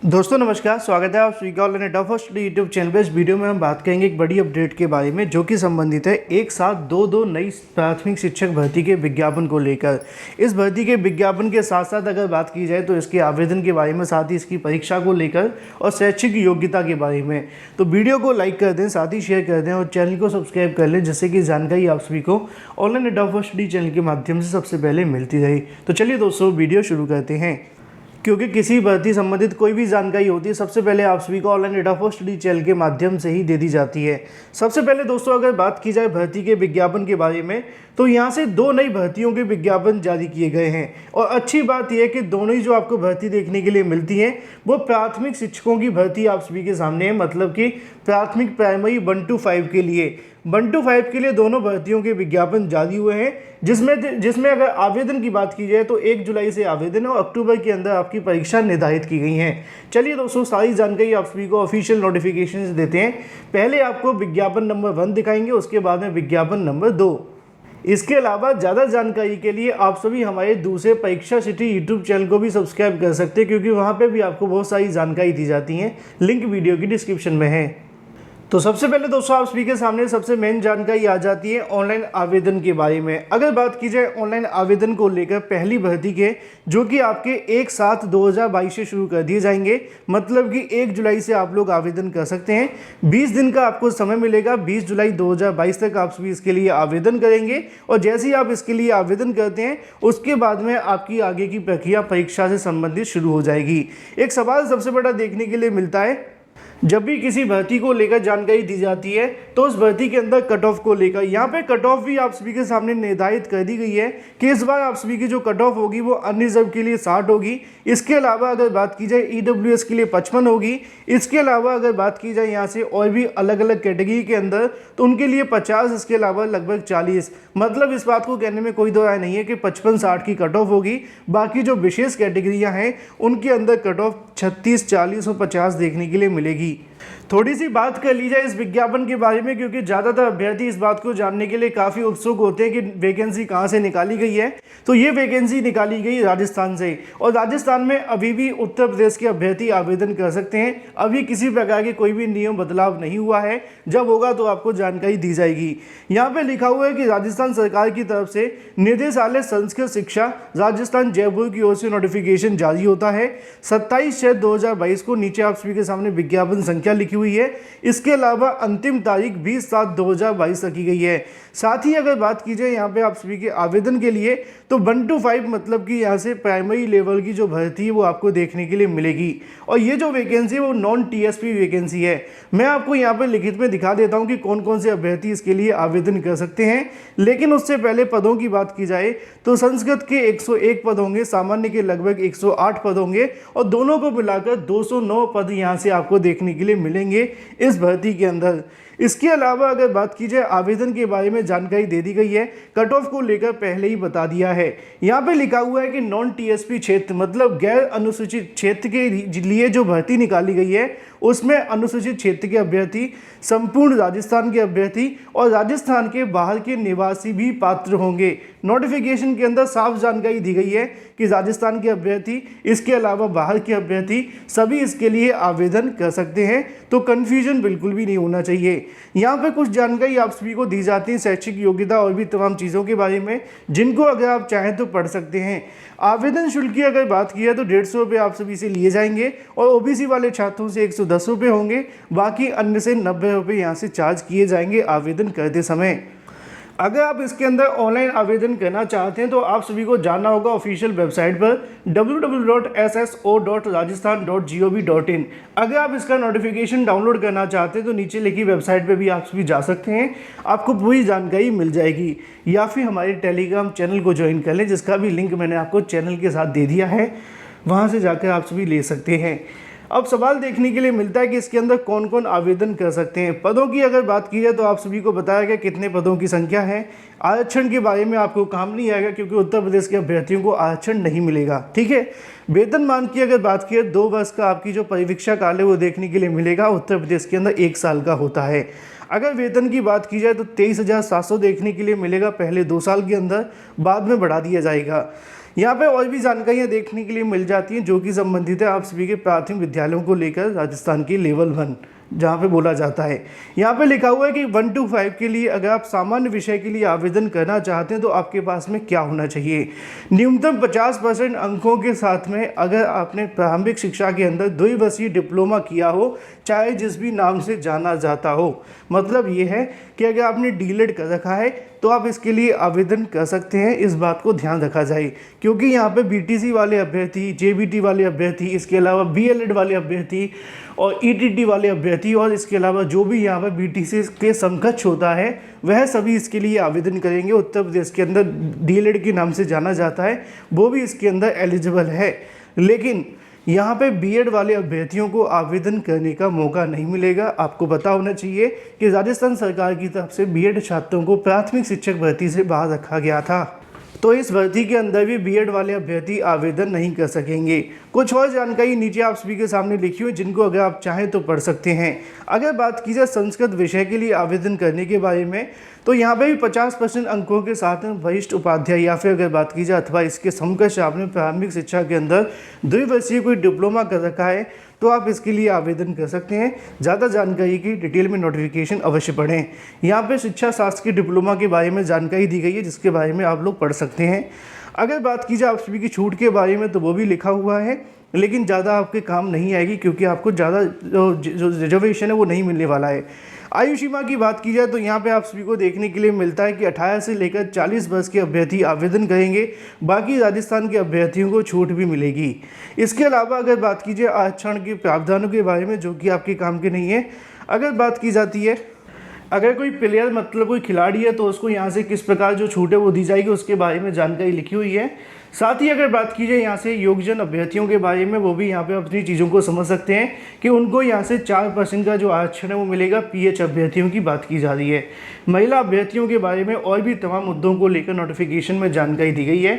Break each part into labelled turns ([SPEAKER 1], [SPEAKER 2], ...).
[SPEAKER 1] दोस्तों नमस्कार, स्वागत है आप सभी का ऑनलाइन एडा फर्स्ट यूट्यूब चैनल पे। इस वीडियो में हम बात करेंगे एक बड़ी अपडेट के बारे में जो कि संबंधित है एक साथ दो नई प्राथमिक शिक्षक भर्ती के विज्ञापन को लेकर। इस भर्ती के विज्ञापन के साथ साथ अगर बात की जाए तो इसके आवेदन के बारे में, साथ ही इसकी परीक्षा को लेकर और शैक्षिक योग्यता के बारे में। तो वीडियो को लाइक कर दें, साथ ही शेयर कर दें और चैनल को सब्सक्राइब कर लें, जिससे कि जानकारी आप सभी को ऑनलाइन एडा फर्स्ट चैनल के माध्यम से सबसे पहले मिलती रही। तो चलिए दोस्तों वीडियो शुरू करते हैं। क्योंकि किसी भर्ती संबंधित कोई भी जानकारी होती है सबसे पहले आप सभी को ऑनलाइन एडा फर्स्ट चैनल के माध्यम से ही दे दी जाती है। सबसे पहले दोस्तों अगर बात की जाए भर्ती के विज्ञापन के बारे में, तो यहाँ से दो नई भर्तियों के विज्ञापन जारी किए गए हैं। और अच्छी बात यह है कि दोनों ही जो आपको भर्ती देखने के लिए मिलती है वो प्राथमिक शिक्षकों की भर्ती आप सभी के सामने है। मतलब कि प्राथमिक प्राइमरी 1 to 5 के लिए 1 to 5 के लिए दोनों भर्तियों के विज्ञापन जारी हुए हैं, जिसमें अगर आवेदन की बात की जाए तो 1 जुलाई से आवेदन और अक्टूबर के अंदर आपकी परीक्षा निर्धारित की गई है। चलिए दोस्तों सारी जानकारी आप सभी को ऑफिशियल नोटिफिकेशन से देते हैं। पहले आपको विज्ञापन नंबर 1 दिखाएंगे, उसके बाद में विज्ञापन नंबर 2। इसके अलावा ज़्यादा जानकारी के लिए आप सभी हमारे दूसरे परीक्षा सिटी यूट्यूब चैनल को भी सब्सक्राइब कर सकते हैं, क्योंकि वहाँ पे भी आपको बहुत सारी जानकारी दी जाती है। लिंक वीडियो की डिस्क्रिप्शन में है। तो सबसे पहले दोस्तों आप सभी के सामने सबसे मेन जानकारी आ जाती है ऑनलाइन आवेदन के बारे में। अगर बात की जाए ऑनलाइन आवेदन को लेकर पहली भर्ती के, जो कि आपके 1/7/2022 से शुरू कर दिए जाएंगे, मतलब कि 1 जुलाई से आप लोग आवेदन कर सकते हैं। 20 दिन का आपको समय मिलेगा। 20 जुलाई 2022 तक आप सभी इसके लिए आवेदन करेंगे और जैसे ही आप इसके लिए आवेदन करते हैं उसके बाद में आपकी आगे की प्रक्रिया परीक्षा से संबंधित शुरू हो जाएगी। एक सवाल सबसे बड़ा देखने के लिए मिलता है, जब भी किसी भर्ती को लेकर जानकारी दी जाती है तो उस भर्ती के अंदर कट ऑफ को लेकर, यहाँ पे कट ऑफ भी आप सभी के सामने निर्धारित कर दी गई है कि इस बार आप सभी की जो कट ऑफ होगी वो अनरिजर्व के लिए 60 होगी। इसके अलावा अगर बात की जाए ईडब्ल्यूएस के लिए 55 होगी। इसके अलावा अगर बात की जाए यहाँ से और भी अलग अलग कैटेगरी के अंदर तो उनके लिए 50, इसके अलावा लगभग 40। मतलब इस बात को कहने में कोई दो राय नहीं है कि 55-60 की कट ऑफ होगी। बाकी जो विशेष कैटेगरियाँ हैं उनके अंदर कट ऑफ 36, 40 और 50 देखने के लिए मिलेगी। थोड़ी सी बात कर ली जाए इस विज्ञापन के बारे में, क्योंकि ज़्यादातर अभ्यर्थी इस बात को जानने के लिए काफ़ी उत्सुक होते हैं कि वैकेंसी कहाँ से निकाली गई है। तो ये वैकेंसी निकाली गई राजस्थान से, और राजस्थान में अभी भी उत्तर प्रदेश के अभ्यर्थी आवेदन कर सकते हैं। अभी किसी प्रकार के कोई भी नियम बदलाव नहीं हुआ है। जब होगा तो आपको जानकारी दी जाएगी। यहाँ पे लिखा हुआ है कि राजस्थान सरकार की तरफ से निदेशालय संस्कृत शिक्षा राजस्थान जयपुर की ओर से नोटिफिकेशन जारी होता है 27/6/2022 को। नीचे आप सभी के सामने विज्ञापन संख्या लिखी हुई है। इसके अलावा अंतिम तारीख 20/7/2022 रखी गई है। साथ ही अगर बात की जाए यहाँ पे आप सभी के आवेदन के लिए तो 1 to 5 मतलब कि यहाँ से प्राइमरी लेवल की जो भर्ती है वो आपको देखने के लिए मिलेगी। और ये जो वैकेंसी है वो नॉन टीएसपी वैकेंसी है। मैं आपको यहाँ पे लिखित में दिखा देता हूँ कि कौन कौन से अभ्यर्थी इसके लिए आवेदन कर सकते हैं। लेकिन उससे पहले पदों की बात की जाए तो संस्कृत के 101 पद होंगे, सामान्य के लगभग 108 पद होंगे और दोनों को मिलाकर 209 पद यहाँ से आपको देखने के लिए मिलेंगे इस भर्ती के अंदर। इसके अलावा अगर बात की जाए आवेदन के बारे में जानकारी दे दी गई है। कट ऑफ को लेकर पहले ही बता दिया है। यहाँ पे लिखा हुआ है कि नॉन टीएसपी क्षेत्र मतलब गैर अनुसूचित क्षेत्र के लिए जो भर्ती निकाली गई है उसमें अनुसूचित क्षेत्र के अभ्यर्थी, संपूर्ण राजस्थान के अभ्यर्थी और राजस्थान के बाहर के निवासी भी पात्र होंगे। नोटिफिकेशन के अंदर साफ जानकारी दी गई है कि राजस्थान के अभ्यर्थी, इसके अलावा बाहर के अभ्यर्थी सभी इसके लिए आवेदन कर सकते हैं। तो कन्फ्यूजन बिल्कुल भी नहीं होना चाहिए। यहाँ पे कुछ जानकारी आप सभी को दी जाती है शैक्षिक योग्यता और भी तमाम चीज़ों के बारे में, जिनको अगर आप चाहें तो पढ़ सकते हैं। आवेदन शुल्क की अगर बात की है तो 150 रुपये आप सभी से लिए जाएंगे और ओबीसी वाले छात्रों से 110 रुपये होंगे। बाकी अन्य से 90 रुपये यहाँ से चार्ज किए जाएंगे आवेदन करते समय। अगर आप इसके अंदर ऑनलाइन आवेदन करना चाहते हैं तो आप सभी को जाना होगा ऑफिशियल वेबसाइट पर www.sso.rajasthan.gov.in। अगर आप इसका नोटिफिकेशन डाउनलोड करना चाहते हैं तो नीचे लिखी वेबसाइट पर भी आप सभी जा सकते हैं, आपको पूरी जानकारी मिल जाएगी। या फिर हमारे टेलीग्राम चैनल को ज्वाइन कर लें, जिसका भी लिंक मैंने आपको चैनल के साथ दे दिया है, वहाँ से जाकर आप सभी ले सकते हैं। अब सवाल देखने के लिए मिलता है कि इसके अंदर कौन कौन आवेदन कर सकते हैं। पदों की अगर बात की जाए तो आप सभी को बताया गया कितने पदों की संख्या है। आरक्षण के बारे में आपको काम नहीं आएगा, क्योंकि उत्तर प्रदेश के अभ्यर्थियों को आरक्षण नहीं मिलेगा। ठीक है। वेतनमान की अगर बात की जाए 2 वर्ष का आपकी जो परिवीक्षा काल है वो देखने के लिए मिलेगा। उत्तर प्रदेश के अंदर 1 साल का होता है। अगर वेतन की बात की जाए तो 23,700 देखने के लिए मिलेगा पहले 2 साल के अंदर, बाद में बढ़ा दिया जाएगा। यहाँ पे और भी जानकारियाँ देखने के लिए मिल जाती हैं जो कि संबंधित है आप सभी के प्राथमिक विद्यालयों को लेकर राजस्थान की लेवल 1 जहाँ पे बोला जाता है। यहाँ पे लिखा हुआ है कि 1 to 5 के लिए अगर आप सामान्य विषय के लिए आवेदन करना चाहते हैं तो आपके पास में क्या होना चाहिए। न्यूनतम 50% अंकों के साथ में अगर आपने प्रारंभिक शिक्षा के अंदर द्विवर्षीय डिप्लोमा किया हो, चाहे जिस भी नाम से जाना जाता हो। मतलब ये है कि अगर आपने डीलेड कर रखा है तो आप इसके लिए आवेदन कर सकते हैं। इस बात को ध्यान रखा जाए क्योंकि यहाँ पे बीटीसी वाले अभ्यर्थी, जेबीटी वाले अभ्यर्थी, इसके अलावा बीएलएड वाले अभ्यर्थी और ईटीटी वाले अभ्यर्थी और इसके अलावा जो भी यहाँ पर बीटीसी के समकक्ष होता है वह सभी इसके लिए आवेदन करेंगे। उत्तर प्रदेश के अंदर डीएलएड के नाम से जाना जाता है, वो भी इसके अंदर एलिजिबल है। लेकिन यहाँ पे बीएड वाले अभ्यर्थियों को आवेदन करने का मौका नहीं मिलेगा। आपको पता होना चाहिए कि राजस्थान सरकार की तरफ से बीएड छात्रों को प्राथमिक शिक्षक भर्ती से बाहर रखा गया था, तो इस भर्ती के अंदर भी बीएड वाले अभ्यर्थी आवेदन नहीं कर सकेंगे। कुछ और जानकारी नीचे आप सभी के सामने लिखी हुई जिनको अगर आप चाहें तो पढ़ सकते हैं। अगर बात की जाए संस्कृत विषय के लिए आवेदन करने के बारे में तो यहाँ पे भी 50% अंकों के साथ वरिष्ठ उपाध्याय या फिर अगर बात की जाए अथवा इसके समकक्ष आपने प्रारंभिक शिक्षा के अंदर द्विवर्षीय कोई डिप्लोमा कर रखा है तो आप इसके लिए आवेदन कर सकते हैं। ज़्यादा जानकारी की डिटेल में नोटिफिकेशन अवश्य पढ़ें। यहाँ पे शिक्षा शास्त्र के डिप्लोमा के बारे में जानकारी दी गई है जिसके बारे में आप लोग पढ़ सकते हैं। अगर बात की जाए आप सभी की छूट के बारे में तो वो भी लिखा हुआ है, लेकिन ज़्यादा आपके काम नहीं आएगी क्योंकि आपको ज़्यादा जो रिजर्वेशन है वो नहीं मिलने वाला है। आयु सीमा की बात की जाए तो यहाँ पे आप सभी को देखने के लिए मिलता है कि 18 से लेकर 40 वर्ष के अभ्यर्थी आवेदन करेंगे, बाकी राजस्थान के अभ्यर्थियों को छूट भी मिलेगी। इसके अलावा अगर बात की जाए आरक्षण के प्रावधानों के बारे में जो कि आपके काम के नहीं है, अगर बात की जाती है अगर कोई प्लेयर मतलब कोई खिलाड़ी है तो उसको यहाँ से किस प्रकार जो छूट है वो दी जाएगी उसके बारे में जानकारी लिखी हुई है। साथ ही अगर बात की जाए यहाँ से योग्यजन अभ्यर्थियों के बारे में वो भी यहाँ पे अपनी चीज़ों को समझ सकते हैं कि उनको यहाँ से 4% का जो आरक्षण है वो मिलेगा। पीएच अभ्यर्थियों की बात की जा रही है। महिला अभ्यर्थियों के बारे में और भी तमाम मुद्दों को लेकर नोटिफिकेशन में जानकारी दी गई है।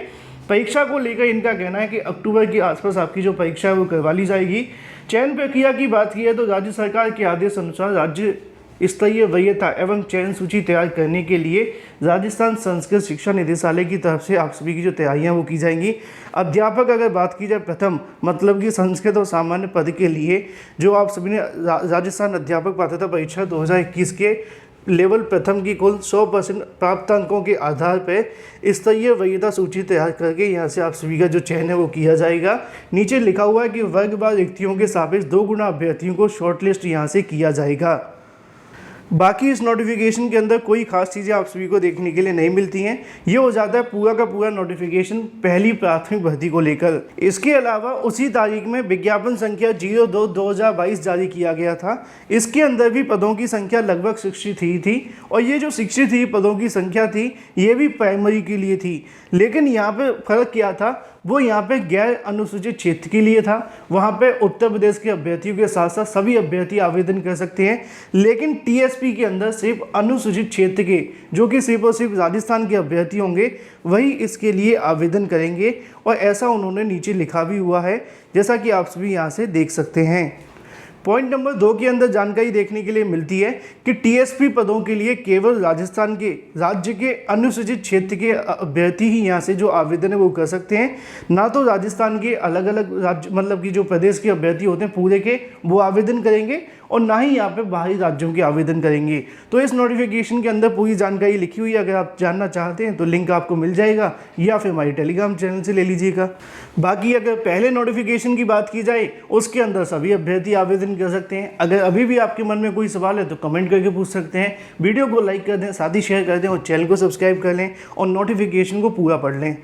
[SPEAKER 1] परीक्षा को लेकर इनका कहना है कि अक्टूबर के आसपास आपकी जो परीक्षा है वो करवा ली जाएगी। चयन प्रक्रिया की बात की है तो राज्य सरकार के आदेश अनुसार राज्य स्तरीय वरीयता एवं चयन सूची तैयार करने के लिए राजस्थान संस्कृत शिक्षा निदेशालय की तरफ से आप सभी की जो तैयारियां वो की जाएंगी। अध्यापक अगर बात की जाए प्रथम मतलब कि संस्कृत और सामान्य पद के लिए जो आप सभी ने राजस्थान अध्यापक पात्रता परीक्षा 2021 के लेवल प्रथम की कुल 100% प्राप्त अंकों के आधार पर स्तरीय वरीयता सूची तैयार करके यहाँ से आप सभी का जो चयन है वो किया जाएगा। नीचे लिखा हुआ है कि वर्गवार रिक्तियों के सापेक्ष 2 गुना अभ्यर्थियों को शॉर्टलिस्ट यहाँ से किया जाएगा। बाकी इस नोटिफिकेशन के अंदर कोई खास चीज़ें आप सभी को देखने के लिए नहीं मिलती हैं। ये हो जाता है पूरा का पूरा नोटिफिकेशन पहली प्राथमिक भर्ती को लेकर। इसके अलावा उसी तारीख में विज्ञापन संख्या 02/2022 जारी किया गया था। इसके अंदर भी पदों की संख्या लगभग 63 थी और ये जो 63 पदों की संख्या थी ये भी प्राइमरी के लिए थी। लेकिन यहाँ पे फ़र्क क्या था, वो यहाँ पे गैर अनुसूचित क्षेत्र के लिए था। वहाँ पे उत्तर प्रदेश के अभ्यर्थियों के साथ साथ सभी अभ्यर्थी आवेदन कर सकते हैं, लेकिन टीएसपी के अंदर सिर्फ अनुसूचित क्षेत्र के जो कि सिर्फ और सिर्फ राजस्थान के अभ्यर्थी होंगे वही इसके लिए आवेदन करेंगे और ऐसा उन्होंने नीचे लिखा भी हुआ है जैसा कि आप सभी यहाँ से देख सकते हैं। पॉइंट नंबर 2 के अंदर जानकारी देखने के लिए मिलती है कि टीएसपी पदों के लिए केवल राजस्थान के राज्य के अनुसूचित क्षेत्र के अभ्यर्थी ही यहाँ से जो आवेदन है वो कर सकते हैं, ना तो राजस्थान के अलग अलग राज्य मतलब कि जो प्रदेश के अभ्यर्थी होते हैं पूरे के वो आवेदन करेंगे और ना ही यहाँ पे बाहरी राज्यों के आवेदन करेंगे। तो इस नोटिफिकेशन के अंदर पूरी जानकारी लिखी हुई है, अगर आप जानना चाहते हैं तो लिंक आपको मिल जाएगा या फिर हमारी टेलीग्राम चैनल से ले लीजिएगा। बाकी अगर पहले नोटिफिकेशन की बात की जाए उसके अंदर सभी अभ्यर्थी आवेदन कर सकते हैं। अगर अभी भी आपके मन में कोई सवाल है तो कमेंट करके पूछ सकते हैं। वीडियो को लाइक कर दें, साथ ही शेयर कर दें और चैनल को सब्सक्राइब कर लें और नोटिफिकेशन को पूरा पढ़ लें।